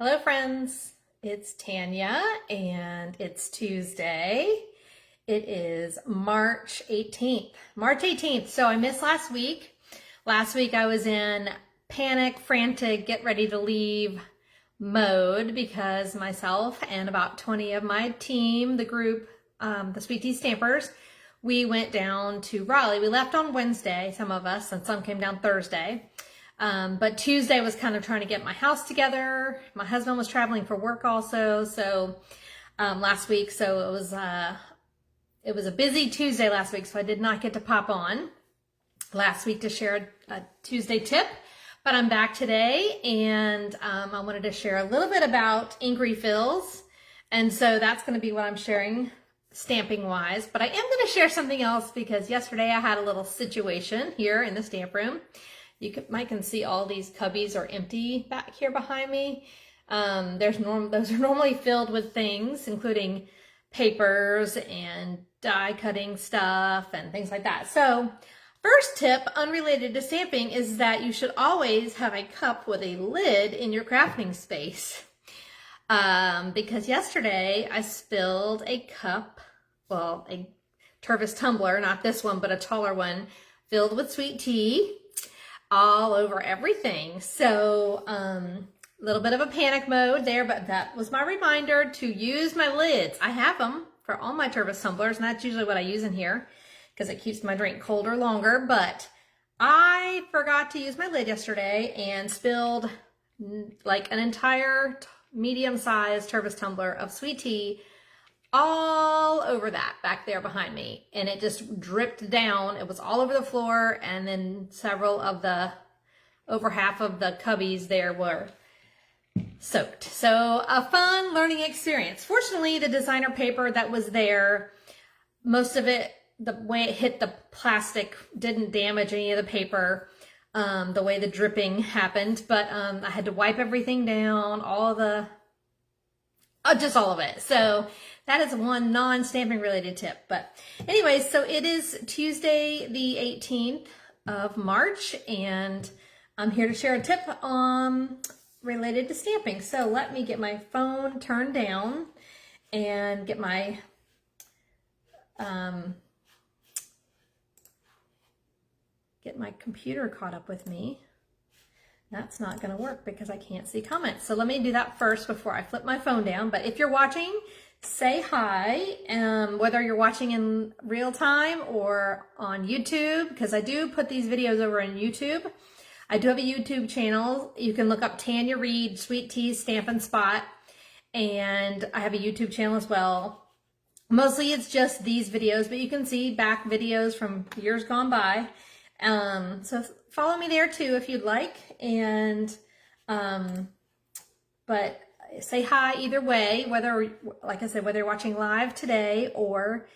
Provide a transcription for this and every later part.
Hello friends, it's Tanya and it's Tuesday. It is March 18th. So I missed last week. Last week I was in panic, frantic, get ready to leave mode because myself and about 20 of my team, the group, the Sweet Tea Stampers, we went down to Raleigh. We left on Wednesday, some of us, and some came down Thursday. But Tuesday was kind of trying to get my house together. My husband was traveling for work also, so last week, so it was a busy Tuesday last week, so I did not get to pop on last week to share a Tuesday tip. But I'm back today, and I wanted to share a little bit about ink refills, and so that's going to be what I'm sharing stamping wise. But I am going to share something else because yesterday I had a little situation here in the stamp room. You might can see all these cubbies are empty back here behind me. Those are normally filled with things, including papers and die cutting stuff and things like that. So first tip, unrelated to stamping, is that you should always have a cup with a lid in your crafting space. Because yesterday I spilled a cup, well, a Tervis tumbler, not this one, but a taller one, filled with sweet tea, all over everything. So a little bit of a panic mode there, but that was my reminder to use my lids. I have them for all my Tervis tumblers, and that's usually what I use in here because it keeps my drink colder longer. But I forgot to use my lid yesterday and spilled like an entire medium-sized Tervis tumbler of sweet tea all over that back there behind me, and it just dripped down. It was all over the floor, and then over half of the cubbies there were soaked. So a fun learning experience. Fortunately, the designer paper that was there, most of it, the way it hit the plastic didn't damage any of the paper, the way the dripping happened, but I had to wipe everything down, just all of it. So that is one non-stamping related tip. But anyways, so it is Tuesday the 18th of March, and I'm here to share a tip related to stamping. So let me get my phone turned down and get my computer caught up with me. That's not going to work because I can't see comments. So let me do that first before I flip my phone down. But if you're watching, say hi, whether you're watching in real time or on YouTube, because I do put these videos over on YouTube. I do have a YouTube channel. You can look up Tanya Reed, Sweet Tea Stampin' Spot, and I have a YouTube channel as well. Mostly it's just these videos, but you can see back videos from years gone by. So follow me there too if you'd like, and but say hi either way, whether, like I said, whether you're watching live today or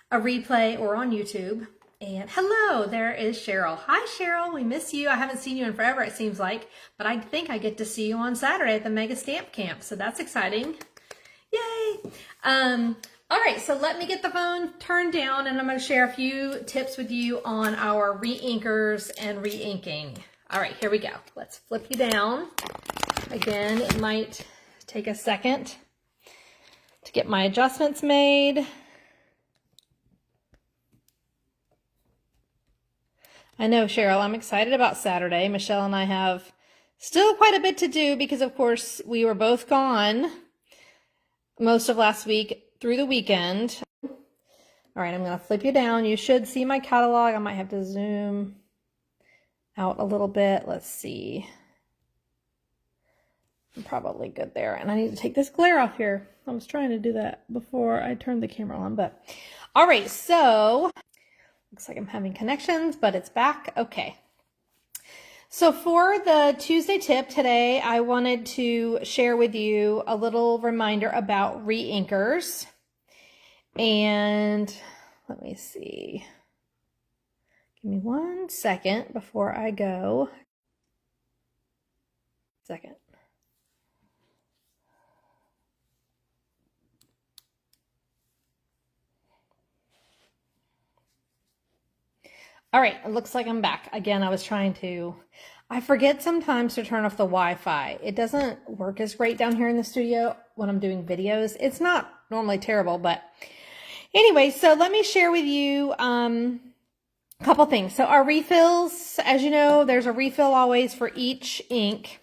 a replay or on YouTube. And hello, there is Cheryl. Hi Cheryl, we miss you. I haven't seen you in forever, it seems like, but I think I get to see you on Saturday at the Mega Stamp Camp, so that's exciting. Yay! All right, so let me get the phone turned down, and I'm going to share a few tips with you on our re-inkers and re-inking. All right, here we go. Let's flip you down. Again, it might take a second to get my adjustments made. I know, Cheryl, I'm excited about Saturday. Michelle and I have still quite a bit to do because, of course, we were both gone most of last week through the weekend. All right, I'm going to flip you down. You should see my catalog. I might have to zoom out a little bit. Let's see. I'm probably good there. And I need to take this glare off here. I was trying to do that before I turned the camera on, but all right, so looks like I'm having connections, but it's back. Okay. So for the Tuesday tip today, I wanted to share with you a little reminder about re-inkers. And let me see. Give me 1 second before I go. Second. All right, it looks like I'm back. Again, I was trying to I forget sometimes to turn off the Wi-Fi. It doesn't work as great down here in the studio when I'm doing videos. It's not normally terrible, but anyway, so let me share with you a couple things. So our refills, as you know, there's a refill always for each ink.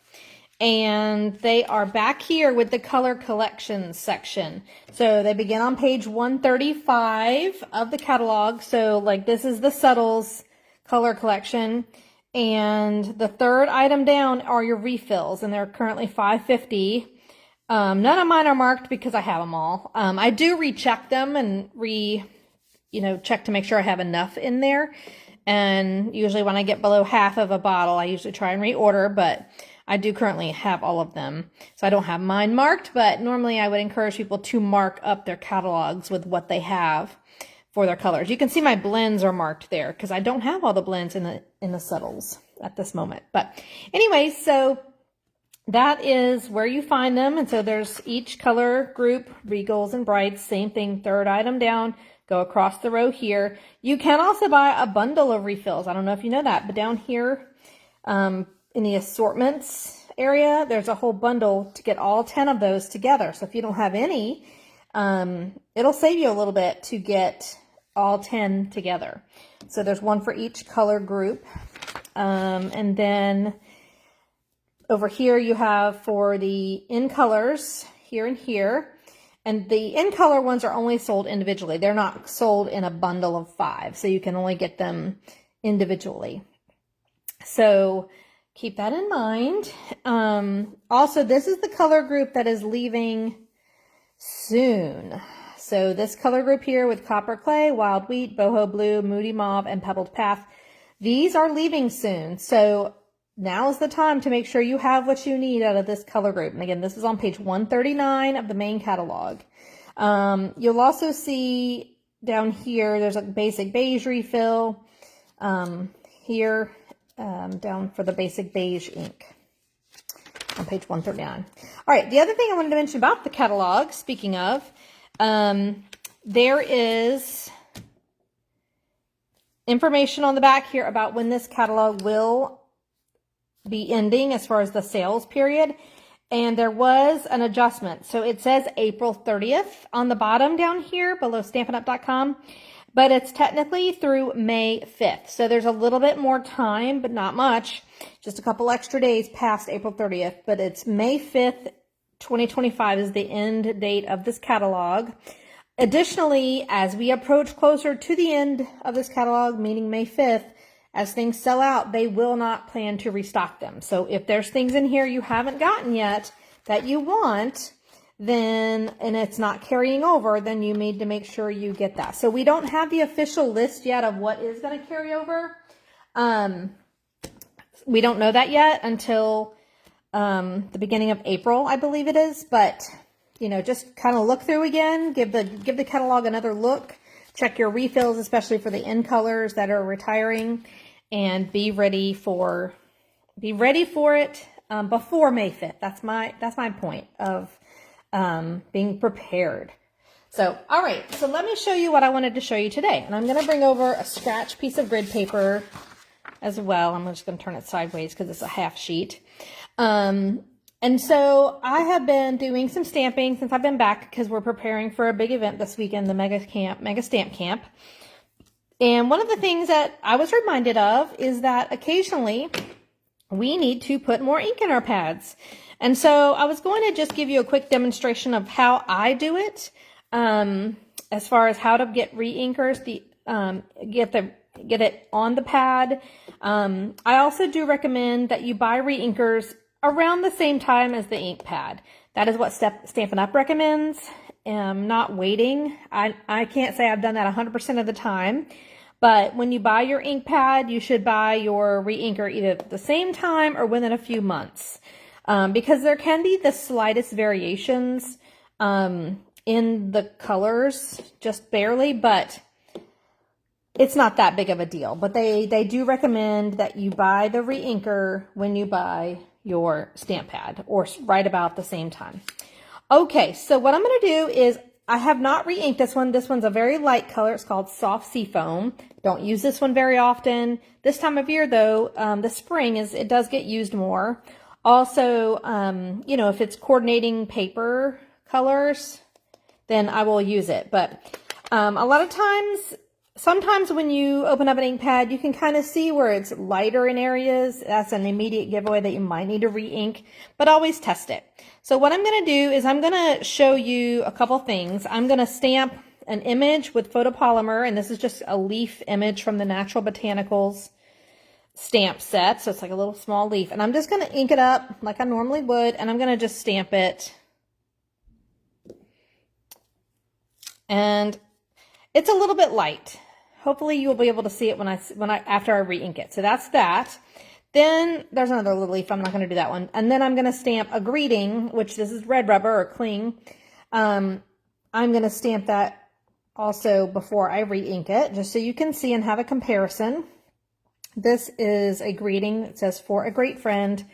And they are back here with the color collections section. So they begin on page 135 of the catalog. So like this is the Subtles color collection. And the third item down are your refills, and they're currently $5.50. None of mine are marked because I have them all. I do recheck them and check to make sure I have enough in there. And usually when I get below half of a bottle, I usually try and reorder, but I do currently have all of them. So I don't have mine marked, but normally I would encourage people to mark up their catalogs with what they have for their colors. You can see my blends are marked there because I don't have all the blends in the subtles at this moment. But anyway, so that is where you find them. And so there's each color group, Regals and Brights, same thing, third item down, go across the row here. You can also buy a bundle of refills. I don't know if you know that, but down here, in the assortments area, there's a whole bundle to get all 10 of those together. So if you don't have any, it'll save you a little bit to get all 10 together. So there's one for each color group. And then over here you have for the in colors here and here. And the in color ones are only sold individually. They're not sold in a bundle of 5. So you can only get them individually. So keep that in mind. Also, this is the color group that is leaving soon. So this color group here with Copper Clay, Wild Wheat, Boho Blue, Moody Mauve, and Pebbled Path, these are leaving soon. So now is the time to make sure you have what you need out of this color group. And again, this is on page 139 of the main catalog. You'll also see down here, there's a basic beige refill here. Down for the basic beige ink on page 139. All right, the other thing I wanted to mention about the catalog, speaking of, there is information on the back here about when this catalog will be ending as far as the sales period. And there was an adjustment. So it says April 30th on the bottom down here below stampinup.com. But it's technically through May 5th. So there's a little bit more time, but not much. Just a couple extra days past April 30th. But it's May 5th, 2025 is the end date of this catalog. Additionally, as we approach closer to the end of this catalog, meaning May 5th, as things sell out, they will not plan to restock them. So if there's things in here you haven't gotten yet that you want, then, and it's not carrying over, then you need to make sure you get that. So we don't have the official list yet of what is going to carry over. We don't know that yet until the beginning of April, I believe it is. But, just kind of look through again, give the catalog another look, check your refills, especially for the end colors that are retiring, and be ready for it before May 5th. That's my point of being prepared. So, all right, so let me show you what I wanted to show you today. And I'm going to bring over a scratch piece of grid paper as well. I'm just going to turn it sideways because it's a half sheet. And so I have been doing some stamping since I've been back because we're preparing for a big event this weekend, the Mega Stamp Camp. And one of the things that I was reminded of is that occasionally we need to put more ink in our pads. And so I was going to just give you a quick demonstration of how I do it, as far as how to get re-inkers, get it on the pad. I also do recommend that you buy re-inkers around the same time as the ink pad. That is what Stampin' Up recommends. Not waiting. I can't say I've done that 100% of the time. But when you buy your ink pad, you should buy your re-inker either at the same time or within a few months. Because there can be the slightest variations in the colors, just barely, but it's not that big of a deal. But they do recommend that you buy the re-inker when you buy your stamp pad, or right about the same time. Okay, so what I'm going to do is I have not re-inked this one. This one's a very light color. It's called Soft Seafoam. Don't use this one very often. This time of year, though, the spring, it does get used more. Also, you know, if it's coordinating paper colors, then I will use it. But a lot of times, sometimes when you open up an ink pad, you can kind of see where it's lighter in areas. That's an immediate giveaway that you might need to re-ink, but always test it. So what I'm going to do is I'm going to show you a couple things. I'm going to stamp an image with photopolymer, and this is just a leaf image from the Natural Botanicals stamp set. So it's like a little small leaf, and I'm just going to ink it up like I normally would, and I'm going to just stamp it. And it's a little bit light. Hopefully you'll be able to see it after I re-ink it. So that's that. Then there's another little leaf. I'm not going to do that one. And then I'm going to stamp a greeting, which this is red rubber or cling. I'm going to stamp that also before I re-ink it, just so you can see and have a comparison. This is a greeting that says, "For a Great Friend,"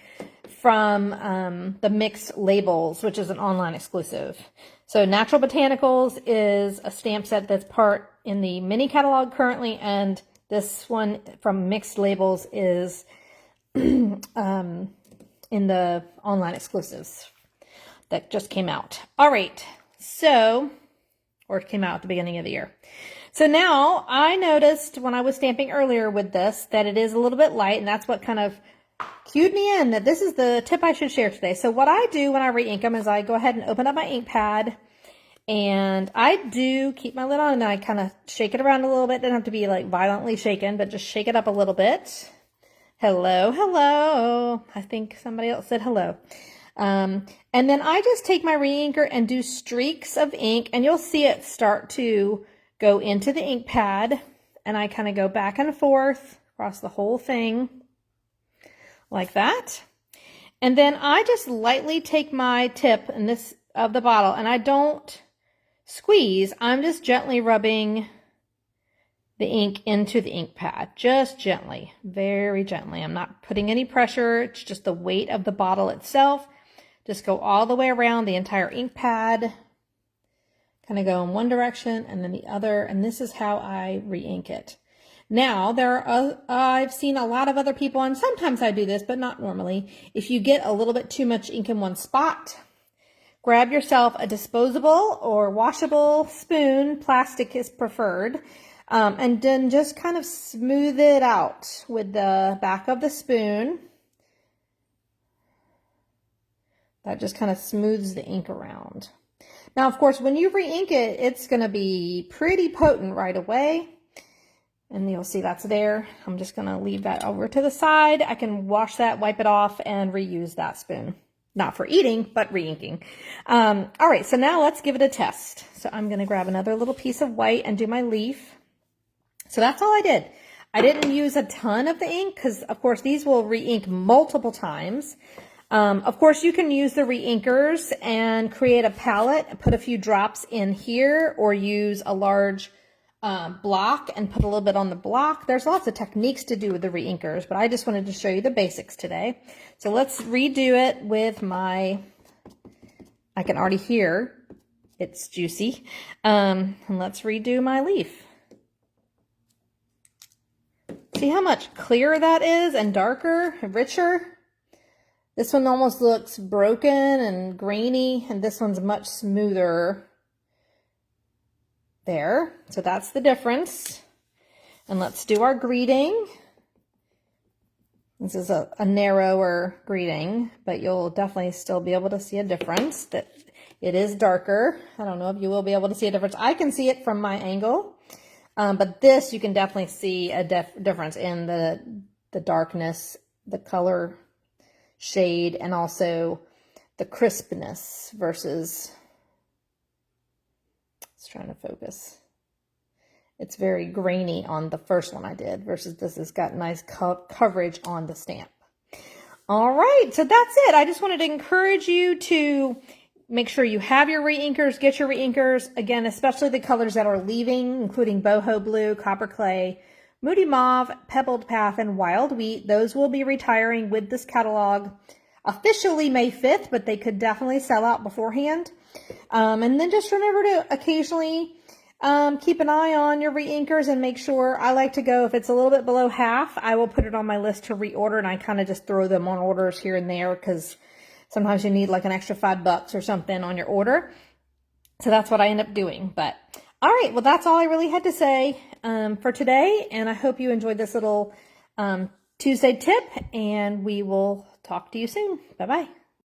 from the Mixed Labels, which is an online exclusive. So Natural Botanicals is a stamp set that's part in the mini catalog currently, and this one from Mixed Labels is in the online exclusives that just came out. All right, so, or it came out at the beginning of the year. So now I noticed when I was stamping earlier with this that it is a little bit light, and that's what kind of cued me in that this is the tip I should share today. So what I do when I re-ink them is I go ahead and open up my ink pad, and I do keep my lid on, and then I kind of shake it around a little bit. It doesn't have to be like violently shaken, but just shake it up a little bit. Hello, hello. I think somebody else said hello. And then I just take my re-inker and do streaks of ink, and you'll see it start to go into the ink pad, and I kind of go back and forth across the whole thing like that. And then I just lightly take my tip of the bottle, and I don't squeeze. I'm just gently rubbing the ink into the ink pad, just gently, very gently. I'm not putting any pressure. It's just the weight of the bottle itself. Just go all the way around the entire ink pad, kind of go in one direction and then the other, and this is how I re-ink it. Now, I've seen a lot of other people, and sometimes I do this, but not normally. If you get a little bit too much ink in one spot, grab yourself a disposable or washable spoon. Plastic is preferred. And then just kind of smooth it out with the back of the spoon. That just kind of smooths the ink around. Now, of course, when you re-ink it, it's going to be pretty potent right away. And you'll see that's there. I'm just going to leave that over to the side. I can wash that, wipe it off, and reuse that spoon. Not for eating, but re-inking. All right, so now let's give it a test. So I'm going to grab another little piece of white and do my leaf. So that's all I did. I didn't use a ton of the ink because, of course, these will re-ink multiple times. Of course, you can use the re-inkers and create a palette, put a few drops in here, or use a large block and put a little bit on the block. There's lots of techniques to do with the re-inkers, but I just wanted to show you the basics today. So let's redo it with I can already hear it's juicy. And let's redo my leaf. See how much clearer that is and darker and richer? This one almost looks broken and grainy, and this one's much smoother. There, so that's the difference. And let's do our greeting. This is a narrower greeting, but you'll definitely still be able to see a difference, that it is darker. I don't know if you will be able to see a difference. I can see it from my angle. But this, you can definitely see a difference in the darkness, the color shade, and also the crispness versus, it's trying to focus. It's very grainy on the first one I did versus this has got nice coverage on the stamp. All right, so that's it. I just wanted to encourage you to make sure you have your re-inkers, get your re-inkers. Again, especially the colors that are leaving, including Boho Blue, Copper Clay, Moody Mauve, Pebbled Path, and Wild Wheat. Those will be retiring with this catalog officially May 5th, but they could definitely sell out beforehand. And then just remember to occasionally keep an eye on your re-inkers and make sure. I like to go, if it's a little bit below half, I will put it on my list to reorder, and I kind of just throw them on orders here and there because sometimes you need like an extra $5 or something on your order. So that's what I end up doing. But all right, well, that's all I really had to say for today. And I hope you enjoyed this little Tuesday tip, and we will talk to you soon. Bye-bye.